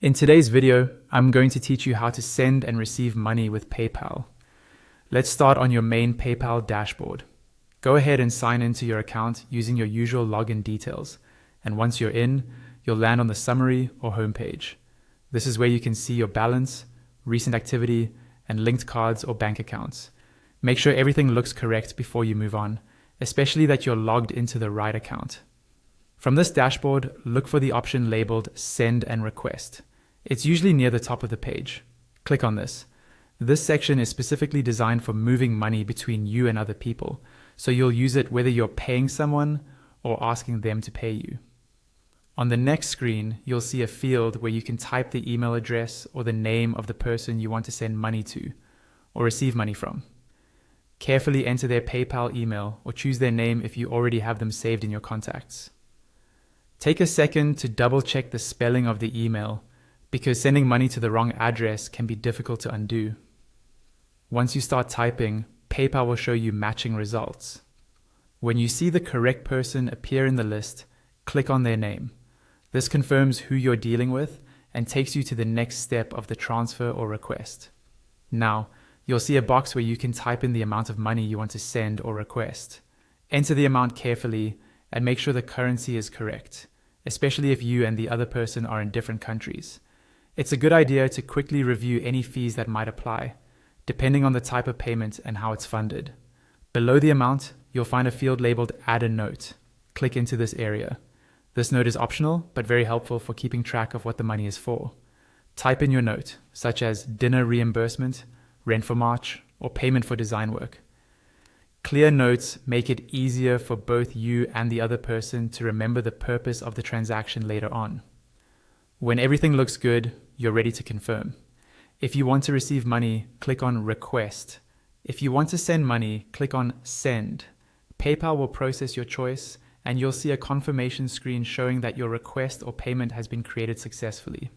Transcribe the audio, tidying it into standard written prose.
In today's video, I'm going to teach you how to send and receive money with PayPal. Let's start on your main PayPal dashboard. Go ahead and sign into your account using your usual login details. And once you're in, you'll land on the summary or homepage. This is where you can see your balance, recent activity, and linked cards or bank accounts. Make sure everything looks correct before you move on, especially that you're logged into the right account. From this dashboard, look for the option labeled Send and Request. It's usually near the top of the page. Click on this. This section is specifically designed for moving money between you and other people, so you'll use it whether you're paying someone or asking them to pay you. On the next screen, you'll see a field where you can type the email address or the name of the person you want to send money to or receive money from. Carefully enter their PayPal email or choose their name if you already have them saved in your contacts. Take a second to double check the spelling of the email, because sending money to the wrong address can be difficult to undo. Once you start typing, PayPal will show you matching results. When you see the correct person appear in the list, click on their name. This confirms who you're dealing with and takes you to the next step of the transfer or request. Now, you'll see a box where you can type in the amount of money you want to send or request. Enter the amount carefully and make sure the currency is correct, especially if you and the other person are in different countries. It's a good idea to quickly review any fees that might apply, depending on the type of payment and how it's funded. Below the amount, you'll find a field labeled Add a Note. Click into this area. This note is optional, but very helpful for keeping track of what the money is for. Type in your note, such as dinner reimbursement, rent for March, or payment for design work. Clear notes make it easier for both you and the other person to remember the purpose of the transaction later on. When everything looks good, you're ready to confirm. If you want to receive money, click on Request. If you want to send money, click on Send. PayPal will process your choice, and you'll see a confirmation screen showing that your request or payment has been created successfully.